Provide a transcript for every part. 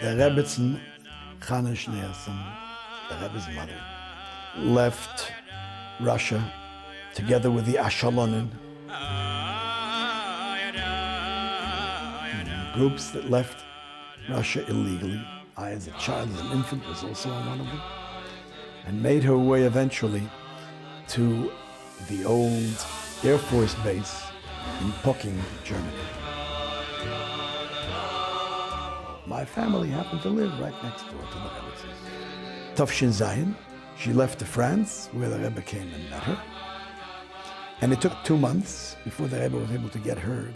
The Rebbetzin, Chana Shneason, the Rebbe's mother, left Russia together with the Ashalonin, groups that left Russia illegally. I, as a child, as an infant, was also on one of them, and made her way eventually to the old Air Force base in Pocking, Germany. My family happened to live right next door to the Rebbe's. Tafshin Zayin, she left to France, where the Rebbe came and met her. And it took 2 months before the Rebbe was able to get her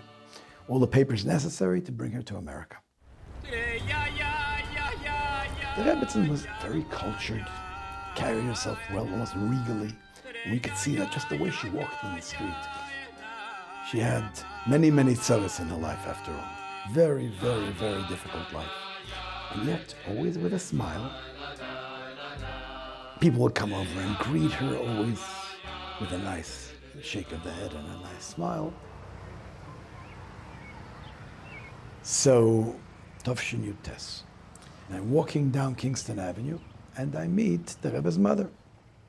all the papers necessary to bring her to America. The Rebbetzin was very cultured, carried herself well, almost regally. We could see that just the way she walked in the street. She had many, many tzaras in her life after all. Very, very, very difficult life. And yet, always with a smile. People would come over and greet her always with a nice shake of the head and a nice smile. So, Tafshin Yutes. I'm walking down Kingston Avenue and I meet the Rebbe's mother.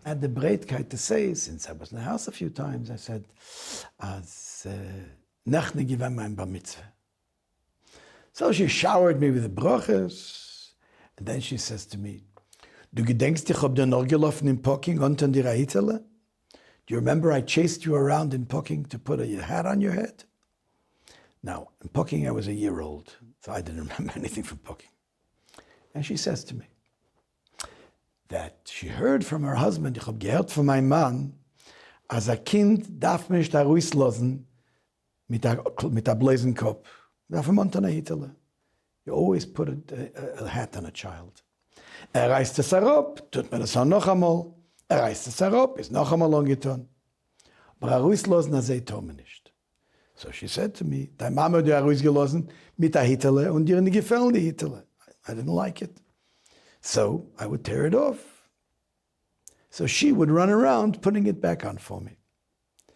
I had the breitkeit to say, since I was in the house a few times, I said, Nachni given mein bar mitzvah. So she showered me with the brachas, and then she says to me, Du gedenkst dich ob du noch gelaufen in Pocking unter die Rahitele? Do you remember I chased you around in Pocking to put a hat on your head? Now, in Pocking I was a year old, so I didn't remember anything from Pocking. And she says to me that she heard from her husband, ich hab gehört von meinem Mann, als a Kind darf mich da rauslassen mit a bläsen Kopf. Darf man unter einer Hitele. You always put a hat on a child. Reißt es herab, tut man das auch noch einmal. Reißt es herab, ist noch einmal angetan. Aber rauslassen, tun wir nicht. So she said to me, deine Mama hat rausgelassen mit der Hitele und dir nicht gefallen die Hitele. I didn't like it. So I would tear it off. So she would run around putting it back on for me.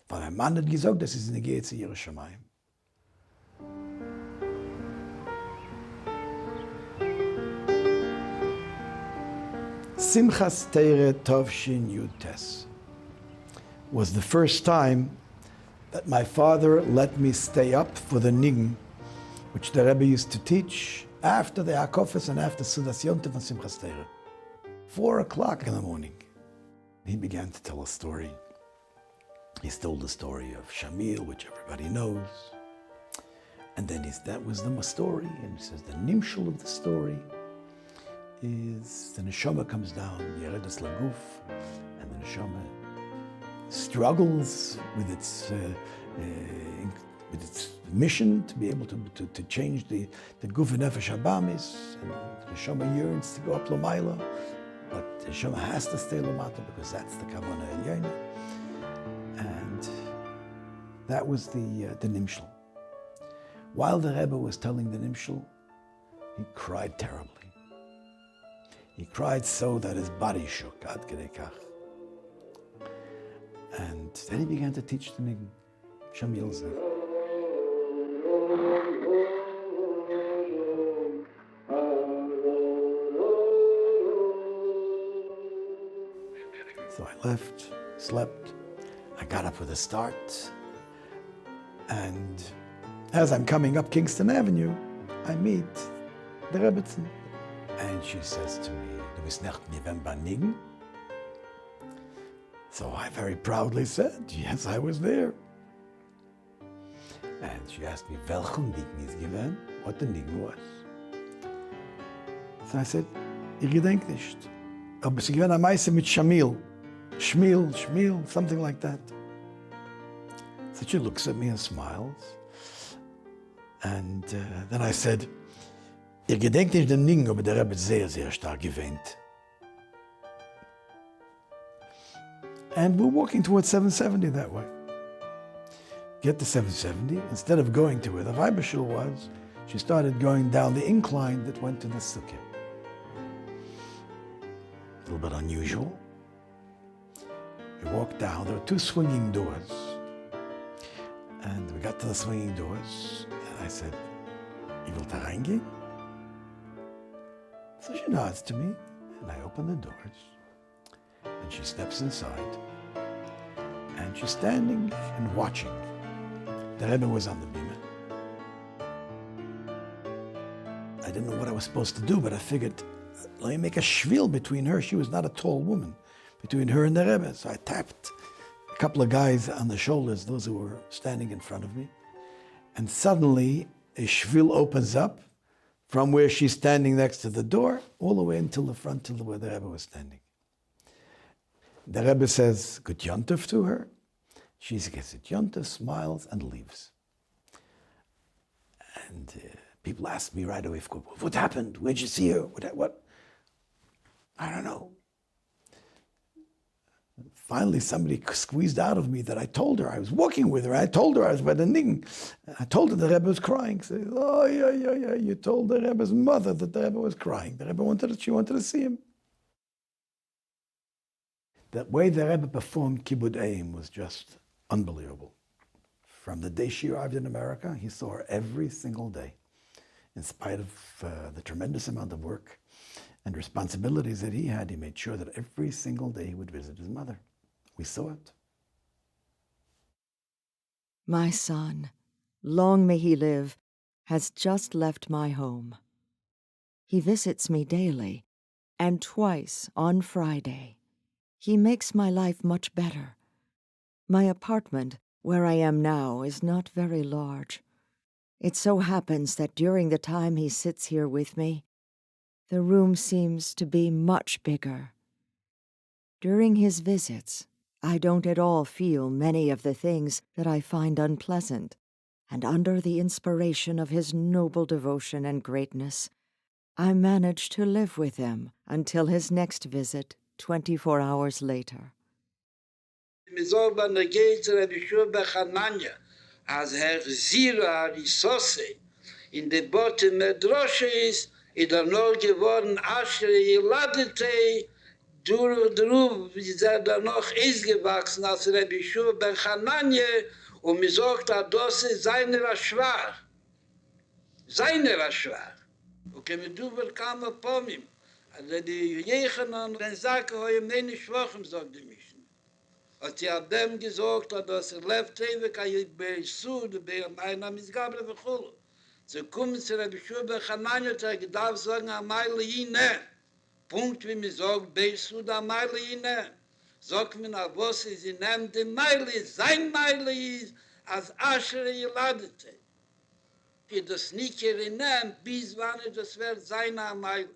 Weil mein Mann hat gesagt, das ist eine Gehe zu Yerushalayim. Simchas Teire Tovshin Yutes was the first time that my father let me stay up for the Nigen, which the Rebbe used to teach after the Akofis and after Sudas Yontif and Simchas Teire. 4 o'clock in the morning, he began to tell a story. He told the story of Shamil, which everybody knows. And then that was the story, and he says the nimshul of the story is the neshama comes down, Yeredes Laguf, and the neshama struggles with its mission to be able to change the guf and nefesh habamis, and the neshama yearns to go up l'mayla, but the neshama has to stay l'mata because that's the kavanah elyena, and that was the nimshul. While the Rebbe was telling the nimshul, he cried terribly. He cried so that his body shook, ad kedei kach. And then he began to teach the Nigen, Shamil Zeh. So I left, slept, I got up with a start, and as I'm coming up Kingston Avenue, I meet the Rebbetzin. And she says to me, Du bist nicht gewesen bei Nigen? So I very proudly said, yes, I was there. And she asked me, welchen Nigen is gewesen? What the Nigen was. So I said, ich gedenk nicht. Aber sie gewesen am meisten mit Shamil. Shmil, something like that. So she looks at me and smiles. And then I said, ihr gedenkt nicht den Nigen, aber der Rebbe sehr, sehr stark gewähnt. And we're walking towards 770 that way. Get to 770, instead of going to where the Weibeshul was, she started going down the incline that went to the sukkah. A little bit unusual. We walked down, there were 2 swinging doors. And we got to the swinging doors, and I said, "You will reingehen?" So she nods to me, and I open the doors, and she steps inside, and she's standing and watching. The Rebbe was on the bima. I didn't know what I was supposed to do, but I figured, let me make a shvil between her. She was not a tall woman, between her and the Rebbe. So I tapped a couple of guys on the shoulders, those who were standing in front of me. And suddenly, a shvil opens up from where she's standing next to the door, all the way until the front, till where the Rebbe was standing. The Rebbe says, "Good yontif" to her. She gets it yontif, smiles, and leaves. And people ask me right away, "What happened? Where'd you see her? What? I don't know." Finally, somebody squeezed out of me that I told her I was walking with her. I told her I was by the ning. I told her the Rebbe was crying. She said, "Oh, yeah. You told the Rebbe's mother that the Rebbe was crying. The Rebbe she wanted to see him." The way the Rebbe performed Kibbud Eim was just unbelievable. From the day she arrived in America, he saw her every single day. In spite of the tremendous amount of work and responsibilities that he had, he made sure that every single day he would visit his mother. We saw it. My son, long may he live, has just left my home. He visits me daily, and twice on Friday. He makes my life much better. My apartment, where I am now, is not very large. It so happens that during the time he sits here with me, the room seems to be much bigger. During his visits, I don't at all feel many of the things that I find unpleasant, and under the inspiration of his noble devotion and greatness, I manage to live with him until his next visit, 24 hours later. In the bottom medroshes, in der nur geworden Asher Yeladete, Drub ist da noch gewachsen als Rebbe Yeshua ben Chananya, und mir sagt, das ist seine Schwach. Seine Schwach. Okay, wir duvel kamen Pomim. Also die Jechanan, wenn sagen, hoi im Nene Schwachem, sagt die Mischen. Als sie hat dem gesagt, dass lebt ewig, bei Sud, bei einer Misgabre bechul. Sie kommen zu Rebbe Yeshua ben Chananya, ich darf sagen, Amayla Yine. Punkt, wie mir sagt, bei Sud, Amayla Yine. Sagt mir nach, was sie nehmen, die Meile, sein Meile ist, als Asher Yeladete. Die das nicht erinnern, bis wann das wird seine Meile.